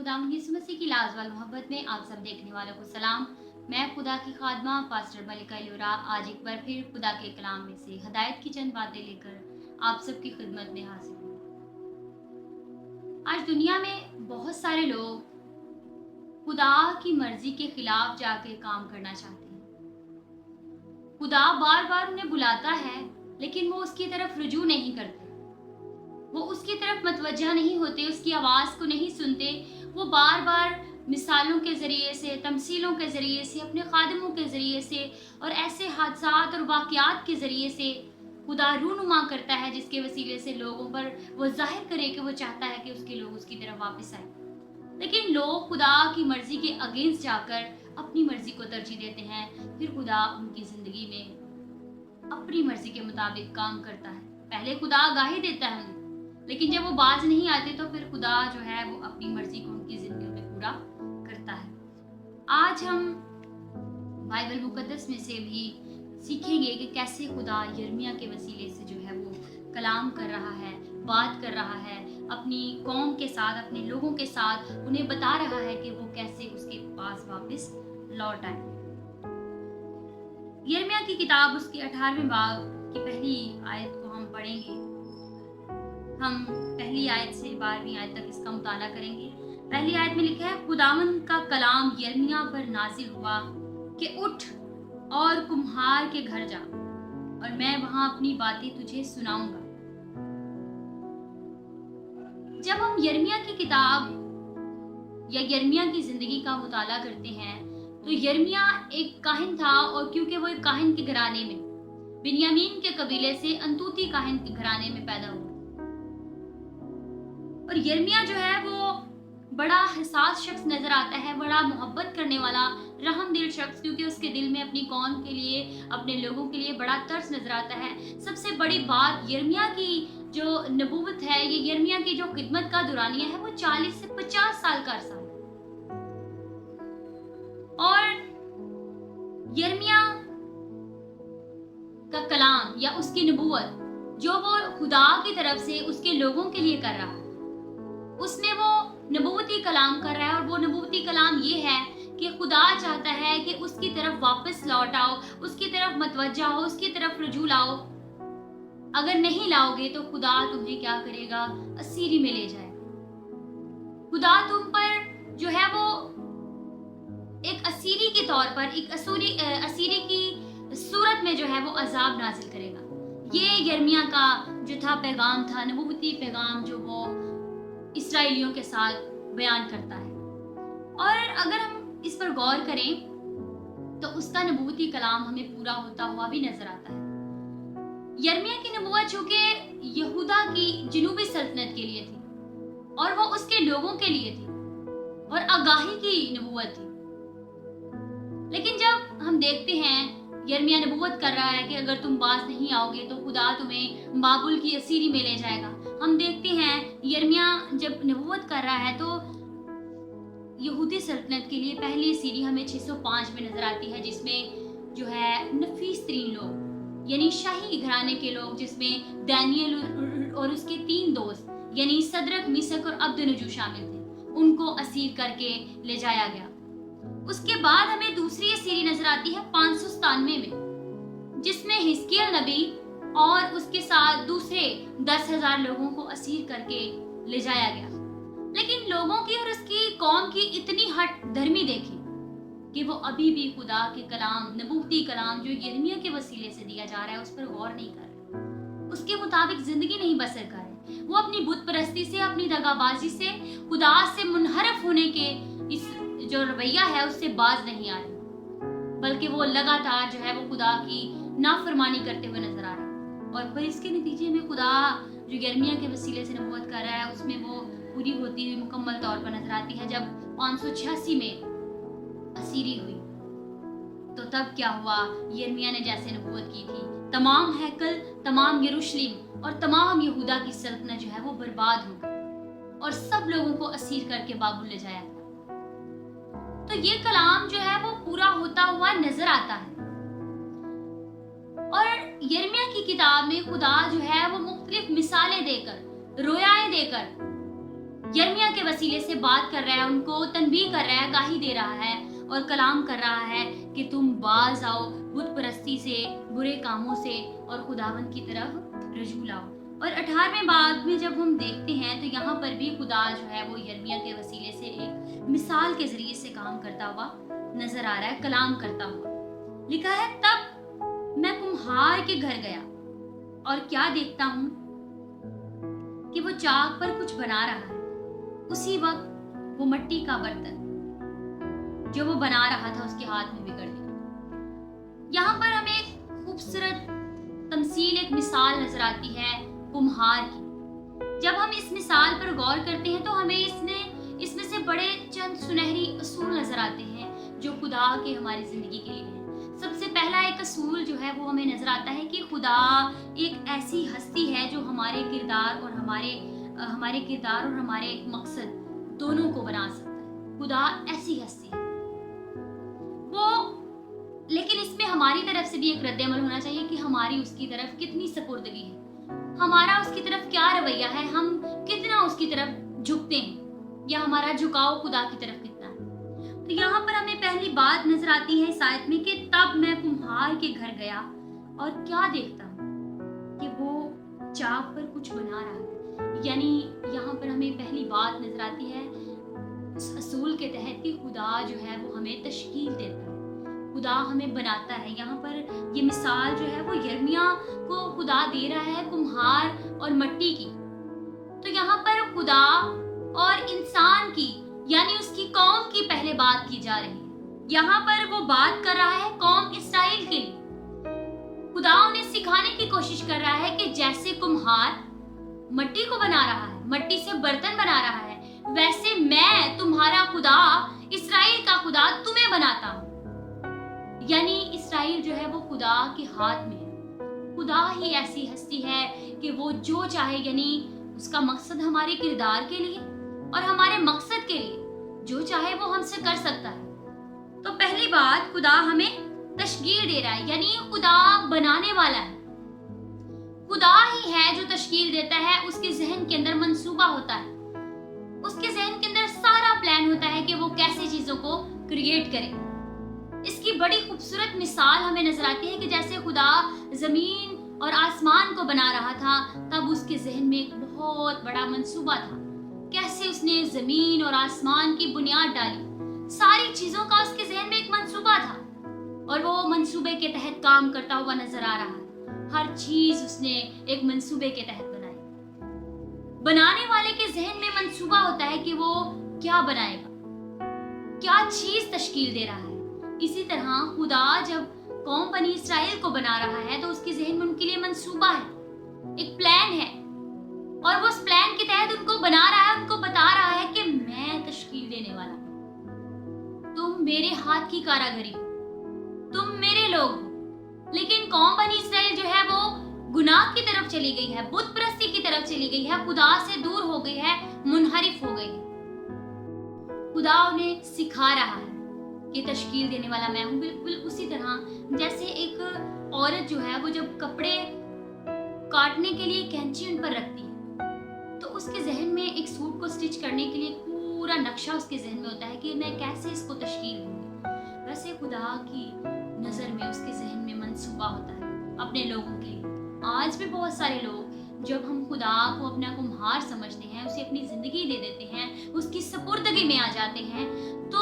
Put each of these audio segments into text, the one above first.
खुदावंद यीशु मसीह की लाजवाब मोहब्बत में आप सब देखने वालों को सलाम। मैं खुदा की खादमा पास्टर मलिका यूरा आज एक बार फिर खुदा के कलाम में से हदायत की चंद बातें लेकर आप सबकी खिदमत में हाजिर हूँ। आज दुनिया में बहुत सारे लोग खुदा की मर्जी के खिलाफ जाके काम करना चाहते हैं। खुदा बार बार उन्हें बुलाता है लेकिन वो उसकी तरफ रुजू नहीं करते, वो उसकी तरफ मतवज्जा नहीं होते, उसकी आवाज़ को नहीं सुनते। वो बार बार मिसालों के ज़रिए से, तमसीलों के ज़रिए से, अपने खादमों के ज़रिए से और ऐसे हादसात और वाक़यात के ज़रिए से खुदा रूनुमा करता है जिसके वसीले से लोगों पर वो जाहिर करे कि वो चाहता है कि उसके लोग उसकी तरफ वापस आए। लेकिन लोग खुदा की मर्ज़ी के अगेंस्ट जाकर अपनी मर्ज़ी को तरजीह देते हैं। फिर खुदा उनकी ज़िंदगी में अपनी मर्ज़ी के मुताबिक काम करता है। पहले खुदा आगाही देता है उन्हें, लेकिन जब वो बाज नहीं आते तो फिर खुदा जो है वो अपनी मर्जी को उनकी जिंदगी में पूरा करता है। आज हम बाइबल मुकद्दस में से भी सीखेंगे कि कैसे खुदा यिर्मयाह के वसीले से जो है वो कलाम कर रहा है, बात कर रहा है अपनी कौम के साथ, अपने लोगों के साथ, उन्हें बता रहा है कि वो कैसे उसके पास वापस लौट आए। यिर्मयाह की किताब उसके 18वें बाब की पहली आयत को हम पढ़ेंगे। हम पहली आयत से 12वीं आयत तक इसका मुताला करेंगे। पहली आयत में लिखा है, खुदावंद का कलाम यिर्मयाह पर नाजिल हुआ कि उठ और कुम्हार के घर जा और मैं वहां अपनी बातें तुझे सुनाऊंगा। जब हम यिर्मयाह की किताब या यिर्मयाह की जिंदगी का मुताला करते हैं तो यिर्मयाह एक काहिन था, और क्योंकि वो एक काहिन के घराने में, बिन्यामीन के कबीले से अनतूती काहिन के घराने में पैदा हुआ। और यिर्मयाह जो है वो बड़ा हिसास शख्स नजर आता है, बड़ा मोहब्बत करने वाला, रहमदिल शख्स, क्योंकि उसके दिल में अपनी कौम के लिए, अपने लोगों के लिए बड़ा तरस नजर आता है। सबसे बड़ी बात, यिर्मयाह की जो नबूवत है, ये यिर्मयाह की जो खिदमत का दुरानिया है, वो 40 से 50 साल का अरसा है। और यिर्मयाह का कलाम या उसकी नबूवत जो वो खुदा की तरफ से उसके लोगों के लिए कर रहा है, उसमें वो नबूवती कलाम कर रहा है। और वो नबूवती कलाम ये है कि खुदा चाहता है कि उसकी तरफ वापस लौट आओ, उसकी तरफ मतवज्जा हो, उसकी तरफ रुजू लाओ। अगर नहीं लाओगे तो खुदा तुम्हें क्या करेगा? असीरी में ले जाएगा। खुदा तुम पर जो है वो एक असीरी के तौर पर, एक असीरी की सूरत में जो है वो अजाब नाजिल करेगा। ये यिर्मयाह का जो था पैगाम था, नबूवती पैगाम जो वो इस्राएलियों के साथ बयान करता है। और अगर हम इस पर गौर करें तो उसका नबूवती कलाम हमें पूरा होता हुआ भी नजर आता है। यिर्मयाह की नबूवत चूंकि यहूदा की जनूबी सल्तनत के लिए थी और वो उसके लोगों के लिए थी और आगाही की नबूवत थी। लेकिन जब हम देखते हैं यिर्मयाह नबूवत कर रहा है कि अगर तुम बाज नहीं आओगे तो खुदा तुम्हें बाबुल की असीरी में ले जाएगा। हम देखते हैं यिर्मयाह जब नबूवत कर रहा है तो यहूदी सल्तनत के लिए पहली असीरी हमें 605 में नजर आती है, जिसमें जो है नफीस तरीन लोग यानी शाही घराने के लोग, जिसमें दानियल और उसके 3 दोस्त यानी सदरक, मिसक और अब्दुन्नजू शामिल थे, उनको असीर करके ले जाया गया। उसके बाद हमें दूसरी असीरी नजर आती है 597 में, जिसमें हिजकिय्याह नबी और उसके साथ दूसरे 10,000 लोगों को असीर करके ले जाया गया। लेकिन लोगों की और उसकी कौम की इतनी हट धर्मी देखी कि वो अभी भी खुदा के कलाम, नबूवती कलाम जो यिर्मयाह के वसीले से दिया जा रहा है, उस पर गौर नहीं कर रहे, उसके मुताबिक जिंदगी नहीं बसर कर रहे। वो अपनी बुत परस्ती से, अपनी दगाबाजी से, खुदा से मुनहरफ होने के इस जो रवैया है उससे बाज नहीं आ रहे, बल्कि वो लगातार जो है वो खुदा की नाफरमानी करते हुए नजर आ रहे हैं। और फिर इसके नतीजे में खुदा जो यिर्मयाह के वसीले से नबूवत कर रहा है उसमें वो पूरी होती हुई मुकम्मल तौर पर नजर आती है। जब 586 में असीरी हुई तो तब क्या हुआ? यिर्मयाह ने जैसे नबूवत की थी, तमाम हैकल, तमाम यरूशलेम और तमाम यहूदा की सल्तनत जो है वो बर्बाद हो गई और सब लोगों को असीर करके बाबुल ले जाया। तो ये कलाम जो है वो पूरा होता हुआ नजर आता है। और यिर्मयाह की किताब में खुदा जो है वो मुख्तलिफ मिसालें देकर, रोयाएं देकर यिर्मयाह के वसीले से बात कर रहा है, उनको तनबीह कर रहा है, आगाही दे रहा है और कलाम कर रहा है कि तुम बाज आओ बुत परस्ती से, बुरे कामों से और खुदावंद की तरफ रजू लाओ। और 18वें बाब में जब हम देखते हैं तो यहाँ पर भी खुदा जो है वो यिर्मयाह के वसीले से एक मिसाल के जरिए से काम करता हुआ नजर आ रहा है, कलाम करता हुआ। लिखा है, तब मैं कुम्हार के घर गया और क्या देखता हूँ कि वो चाक पर कुछ बना रहा है। उसी वक्त वो मिट्टी का बर्तन जो वो बना रहा था उसके हाथ में बिगड़ गया। यहाँ पर हमें एक खूबसूरत तमसील, एक मिसाल नजर आती है कुम्हार की। जब हम इस मिसाल पर गौर करते हैं तो हमें इसमें से बड़े चंद सुनहरी असूल नजर आते हैं जो खुदा के हमारी जिंदगी के लिए हैं। सबसे पहला एक असूल जो है वो हमें नजर आता है कि खुदा एक ऐसी हस्ती है जो हमारे किरदार और हमारे मकसद दोनों को बना सकता है। खुदा ऐसी हस्ती है वो, लेकिन इसमें हमारी तरफ से भी एक रद्द-ए-अमल होना चाहिए कि हमारी उसकी तरफ कितनी सपुर्दगी है, हमारा उसकी तरफ क्या रवैया है, हम कितना उसकी तरफ झुकते हैं या हमारा झुकाव खुदा की तरफ कितना है। तो यहाँ पर हमें पहली बात नजर आती है इस आयत में कि तब मैं कुम्हार के घर गया और क्या देखता हूँ कि वो चाक पर कुछ बना रहा है। यानी यहाँ पर हमें पहली बात नजर आती है इस असूल के तहत कि खुदा जो है वो हमें तश्कील देता है, खुदा हमें बनाता है। यहाँ पर ये मिसाल जो है वो यिर्मयाह को खुदा दे रहा है कुम्हार और मिट्टी की। तो यहाँ पर खुदा और इंसान की यानी उसकी कौम की पहले बात की जा रही है। यहाँ पर वो बात कर रहा है कौम इस्राएल के लिए। खुदा उन्हें सिखाने की कोशिश कर रहा है कि जैसे कुम्हार मिट्टी को बना रहा है, मिट्टी से बर्तन बना रहा है, वैसे मैं तुम्हारा खुदा, इस्राएल का खुदा तुम्हें बनाता हूँ। यानी इस्राएल जो है वो खुदा के हाथ में है। खुदा ही ऐसी हस्ती है कि वो जो चाहे, यानी उसका मकसद हमारे किरदार के लिए और हमारे मकसद के लिए जो चाहे वो हमसे कर सकता है। तो पहली बात, खुदा हमें तशकील दे रहा है, यानी खुदा बनाने वाला है। खुदा ही है जो तशकील देता है। उसके जहन के अंदर मंसूबा होता है, उसके जहन के अंदर सारा प्लान होता है कि वो कैसे चीजों को क्रिएट करे। इसकी बड़ी खूबसूरत मिसाल हमें नजर आती है कि जैसे खुदा जमीन और आसमान को बना रहा था तब उसके जहन में एक बहुत बड़ा मंसूबा था। कैसे उसने जमीन और आसमान की बुनियाद डाली, सारी चीजों का उसके जहन में एक मंसूबा था और वो मंसूबे के तहत काम करता हुआ नजर आ रहा है। हर चीज उसने एक मंसूबे के तहत बनाई। बनाने वाले के जहन में मंसूबा होता है कि वो क्या बनाएगा, क्या चीज तश्कील दे रहा है। इसी तरह खुदा जब कौम बनी इस्राएल को बना रहा है तो उसके जहन में उनके लिए मंसूबा है, एक प्लान है और वो उस प्लान के तहत उनको बना रहा है, उनको बता रहा है कि मैं तश्कील देने वाला हूं, तुम मेरे हाथ की कारागरी हो, तुम मेरे लोग हो। लेकिन कौम बनी इस्राएल जो है वो गुनाह की तरफ चली गई है, बुत परस्ती की तरफ चली गई है, खुदा से दूर हो गई है, मुनहरिफ हो गई है। खुदा उन्हें सिखा रहा है कि तश्कील देने वाला मैं हूँ। बिल्कुल उसी तरह जैसे एक औरत जो है वो जब कपड़े काटने के लिए कैंची उन पर रखती है तो उसके जहन में एक सूट को स्टिच करने के लिए पूरा नक्शा उसके जहन में होता है कि मैं कैसे इसको तश्कील दूंगी। वैसे खुदा की नजर में उसके जहन में मंसूबा होता है अपने लोगों के लिए। आज भी बहुत सारे लोग जब हम खुदा को अपना कुम्हार समझते हैं, उसे अपनी जिंदगी दे देते हैं, उसकी सपुर्दगी में आ जाते हैं, तो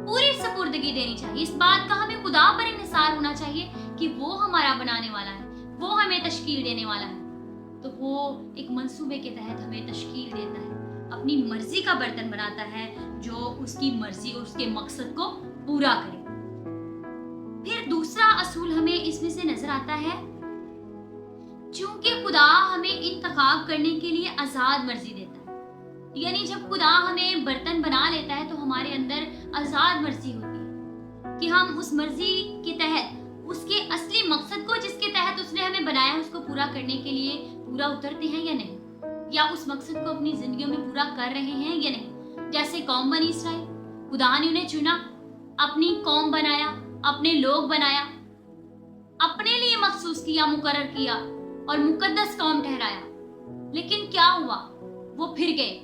पूरी सपुर्दगी देनी चाहिए। इस बात का हमें खुदा पर इन्हिसार होना चाहिए कि वो हमारा बनाने वाला है, वो हमें तश्कील देने वाला है। तो वो एक मंसूबे के तहत हमें तश्कील देता है, अपनी मर्जी का बर्तन बनाता है जो उसकी मर्जी और उसके मकसद को पूरा करे। फिर दूसरा असूल हमें इसमें से नजर आता है, चूंकि खुदा हमें इंतखाब करने के लिए आजाद मर्जी देता है। यानी जब खुदा हमें बर्तन बना लेता है तो हमारे अंदर आजाद मर्जी होती है कि हम उस मर्जी के तहत उसके असली मकसद को जिसके तहत उसने हमें बनाया है उसको पूरा करने के लिए पूरा उतरते हैं या नहीं, या उस मकसद को अपनी जिंदगियों में पूरा कर रहे हैं या नहीं। जैसे कौम बनी इस्राएल, खुदा ने उन्हें चुना, अपनी कौम बनाया, अपने लोग बनाया, अपने लिए मखसूस किया, मुकर्रर किया और मुकद्दस कौम ठहराया। लेकिन क्या हुआ, वो फिर गए,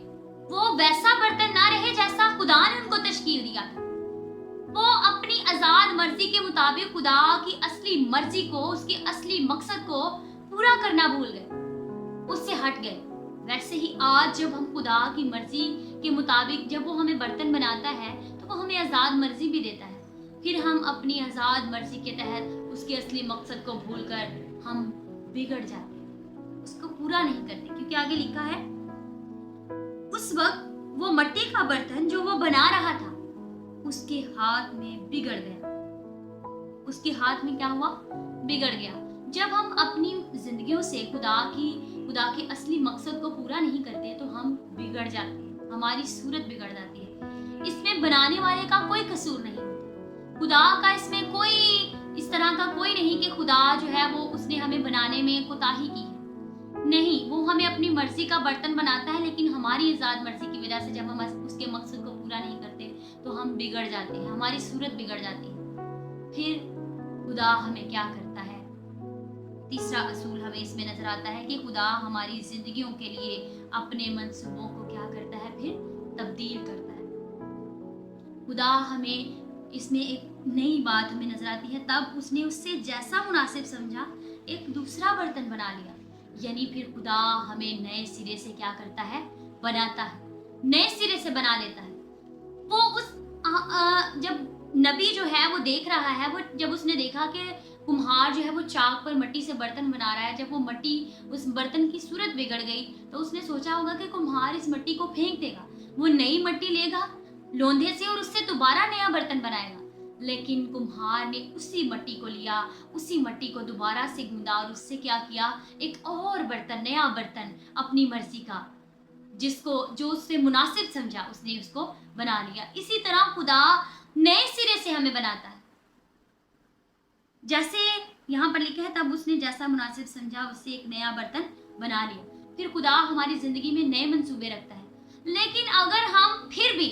वो वैसा बर्तन ना रहे जैसा खुदा ने उनको तश्कील दिया था। वो अपनी आजाद मर्जी के मुताबिक खुदा की असली मर्जी को, उसके असली मकसद को पूरा करना भूल गए, उससे हट गए। वैसे ही आज जब हम खुदा की मर्जी के मुताबिक जब वो हमें बर्तन बनाता है तो वो हमें आजाद मर्जी भी देता है। फिर हम अपनी आजाद मर्जी के तहत उसके असली मकसद को भूलकर हम बिगड़ जाते हैं, उसको पूरा नहीं करते। क्योंकि आगे लिखा है, उस वक्त वो मिट्टी का बर्तन जो वो बना रहा था उसके हाथ में बिगड़ गया। उसके हाथ में क्या हुआ? बिगड़ गया। जब हम अपनी जिंदगियों से खुदा के असली मकसद को पूरा नहीं करते तो हम बिगड़ जाते हैं, हमारी सूरत बिगड़ जाती है। इसमें बनाने वाले का कोई कसूर नहीं होता, खुदा का इसमें कोई इस तरह का कोई नहीं कि खुदा जो है वो उसने हमें बनाने में कोताही की है। नहीं, वो हमें अपनी मर्जी का बर्तन बनाता है, लेकिन हमारी आजाद मर्जी की वजह से जब हम उसके मकसद को पूरा नहीं करते तो हम बिगड़ जाते हैं, हमारी सूरत बिगड़ जाती है। फिर खुदा हमें क्या करता है? तीसरा असूल हमें इसमें नजर आता है कि खुदा हमारी जिंदगियों के लिए अपने मंसूबों को क्या करता है? फिर तब्दील करता है। खुदा हमें इसमें एक नई बात हमें नजर आती है, तब उसने उससे जैसा मुनासिब समझा एक दूसरा बर्तन बना लिया। यानी फिर खुदा हमें नए सिरे से क्या करता है? बनाता है, नए सिरे से बना लेता है। वो उस जब नबी जो है वो देख रहा है, वो जब उसने देखा कि कुम्हार जो है वो चाक पर मिट्टी से बर्तन बना रहा है, जब वो मिट्टी उस बर्तन की सूरत बिगड़ गई तो उसने सोचा होगा कि कुम्हार इस मिट्टी को फेंक देगा, वो नई मिट्टी लेगा लोंधे से और उससे दोबारा नया बर्तन बनाएगा। लेकिन कुम्हार ने उसी मिट्टी को लिया, उसी मिट्टी को दोबारा से गूंदा और उससे क्या किया? एक और बर्तन, नया बर्तन अपनी मर्जी का, जो उससे मुनासिब समझा उसने उसको बना लिया। इसी तरह खुदा नए सिरे से हमें बनाता है। जैसे यहाँ पर लिखा है, तब उसने जैसा मुनासिब समझा उससे एक नया बर्तन बना लिया। फिर खुदा हमारी जिंदगी में नए मंसूबे रखता है। लेकिन अगर हम फिर भी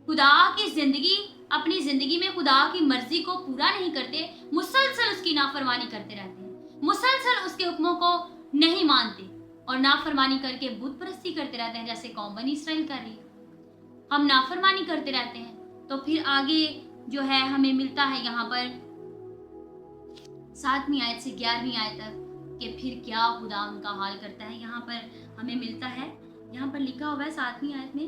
खुदा की अपनी जिंदगी में खुदा की मर्जी को पूरा नहीं करते, मुसलसल उसकी नाफरमानी करते रहते हैं, मुसलसल उसके हुक्मों को नहीं मानते और नाफरमानी करके बुत परस्ती करते रहते हैं, जैसे कौम बनी इसराइल कर रही है, हम नाफरमानी करते रहते हैं, तो फिर आगे जो है हमें मिलता है यहाँ पर 7वीं आयत से 11वीं आयत तक कि फिर क्या खुदा उनका हाल करता है। यहाँ पर हमें मिलता है, यहाँ पर लिखा हुआ है 7वीं आयत में,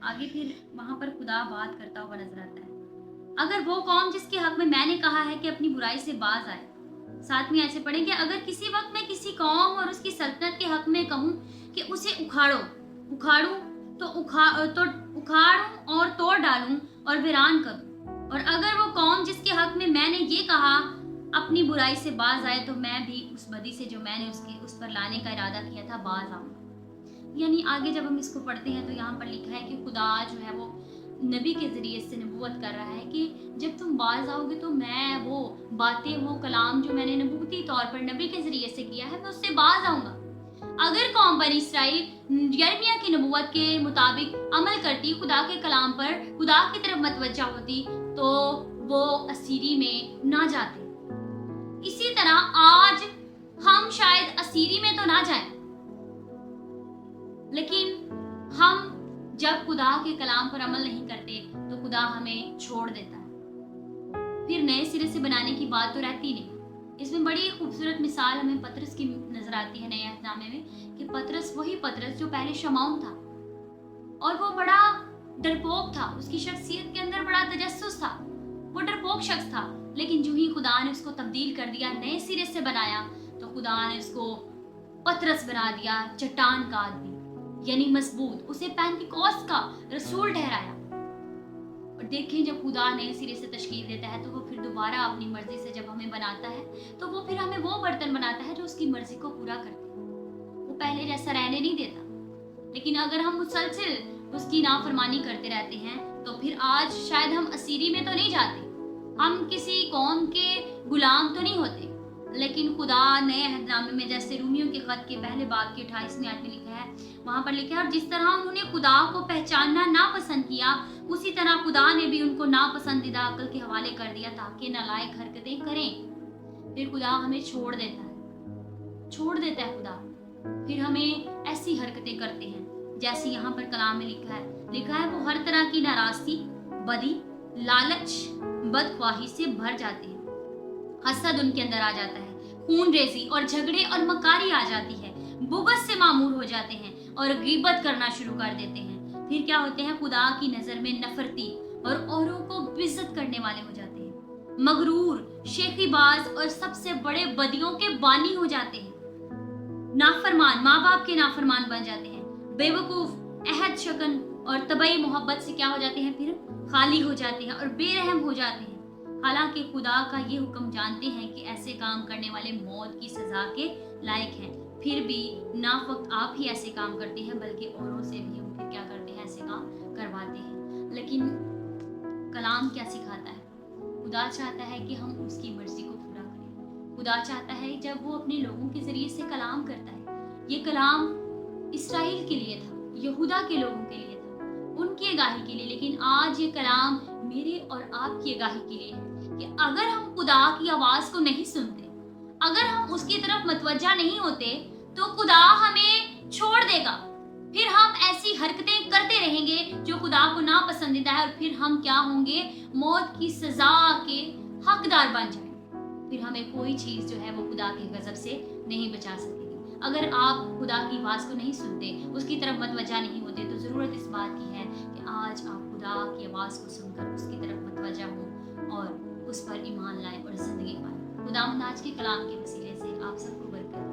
आगे फिर वहां पर खुदा बात करता हुआ नजर आता है। अगर वो कौम जिसके हक में मैंने कहा है कि अपनी बुराई से बाज आए, 7वीं आयत से पढ़ेंगे, अगर किसी वक्त मैं किसी कौम और उसकी सल्तनत के हक में कहूँ कि उसे उखाड़ूं तो उखाड़ूं और तोड़ डालूं और वीरान करूं, और अगर वो कौम जिसके हक में मैंने ये कहा अपनी बुराई से बाज आए तो मैं भी उस बदी से जो मैंने उस पर लाने का इरादा किया था बाज आऊंगा। यानी आगे जब हम इसको पढ़ते हैं तो यहाँ पर लिखा है कि खुदा जो है वो नबी के जरिए से नबूवत कर रहा है कि जब तुम बाज आओगे तो मैं वो बातें, वो कलाम जो मैंने नबूवती तौर पर नबी के जरिए से किया है मैं उससे बाज आऊंगा। अगर कौम बनी इसराइल यिर्मयाह की नबूवत के मुताबिक अमल करती, खुदा के कलाम पर खुदा की तरफ मतवज्जा होती, तो वो असीरी में ना जाते। इसी तरह आज हम शायद असीरी में तो ना जाएं, लेकिन हम जब खुदा के कलाम पर अमल नहीं करते तो खुदा हमें छोड़ देता है। फिर नए सिरे से बनाने की बात तो रहती नहीं। इसमें बड़ी खूबसूरत मिसाल हमें पतरस की नजर आती है नए अहदनामे में कि पतरस वही पतरस जो पहले शमौन था और वो बड़ा डरपोक था, उसकी शख्सियत के अंदर बड़ा तजस्सुस था, वो डरपोक शख्स था। लेकिन जो ही खुदा ने उसको तब्दील कर दिया, नए सिरे से बनाया, तो खुदा ने उसको पतरस बना दिया, चट्टान का आदमी, यानी मजबूत, उसे पेंटिकोस्त का रसूल ठहराया। और देखें जब खुदा नए सिरे से तशकील देता है तो वो फिर दोबारा अपनी मर्जी से जब हमें बनाता है तो वो फिर हमें वो बर्तन बनाता है जो उसकी मर्जी को पूरा करते हैं, वो पहले जैसा रहने नहीं देता। लेकिन अगर हम मुसलसल उसकी नाफरमानी करते रहते हैं तो फिर आज शायद हम असीरी में तो नहीं जाते, हम किसी कौम के गुलाम तो नहीं होते, लेकिन खुदा नए अहदनामे में जैसे रूमियों के खत के पहले बाब की 28वीं आयत में लिखा है, वहां पर लिखा है, और जिस तरह उन्होंने खुदा को पहचानना नापसंद किया उसी तरह खुदा ने भी उनको नापसंदीदा अक्ल के हवाले कर दिया ताकि नालायक हरकतें करें। फिर खुदा हमें छोड़ देता है खुदा। फिर हमें ऐसी हरकतें करते हैं जैसे यहाँ पर कलाम में लिखा है वो हर तरह की नाराजगी, बदी, लालच, बदख्वाही से भर जाते हैं। हसद उनके अंदर आ जाता है, खून रेजी और झगड़े और मकारी आ जाती है, बुग़्ज़ से मामूर हो जाते हैं और गीबत करना शुरू कर देते हैं। फिर क्या होते हैं, खुदा की नजर में नफरती और औरों को बेइज्जत करने वाले हो जाते हैं, मगरूर, शेखीबाज और सबसे बड़े बदियों के बानी हो जाते हैं, नाफरमान, माँ बाप के नाफरमान बन जाते हैं, बेवकूफ, अहद शकन और तबई मोहब्बत से क्या हो जाते हैं, फिर खाली हो जाते हैं और बेरहम हो जाते हैं। हालांकि खुदा का ये हुक्म जानते हैं कि ऐसे काम करने वाले मौत की सजा के लायक हैं, फिर भी ना फक्त आप ही ऐसे काम करते हैं बल्कि औरों से भी हम फिर क्या करते हैं, ऐसे काम करवाते हैं। लेकिन कलाम क्या सिखाता है? खुदा चाहता है कि हम उसकी मर्जी को पूरा करें। खुदा चाहता है जब वो अपने लोगों के जरिए से कलाम करता है, ये कलाम इसराइल के लिए था, यहूदा के लोगों के लिए था, उनकी आगाही के लिए, लेकिन आज ये कलाम मेरे और आपकी आगाही के लिए है कि अगर हम खुदा की आवाज को नहीं सुनते, अगर हम उसकी तरफ मतवज्जा नहीं होते, तो खुदा हमें छोड़ देगा। फिर हम ऐसी हरकतें करते रहेंगे जो खुदा को ना पसंदीदा है, और फिर हम क्या होंगे, मौत की सजा के हकदार बन जाएंगे। फिर हमें कोई चीज जो है वो खुदा के गजब से नहीं बचा सकेगी। अगर आप खुदा की आवाज को नहीं सुनते, उसकी तरफ मतवज्जा नहीं होते, तो जरूरत इस बात की है कि आज आप खुदा की आवाज को सुनकर उसकी तरफ मतवज्जा हो और उस पर ईमान लाएं और जिंदगी पाएं। खुदावंद आज के कलाम के वसीले से आप सबको बरकत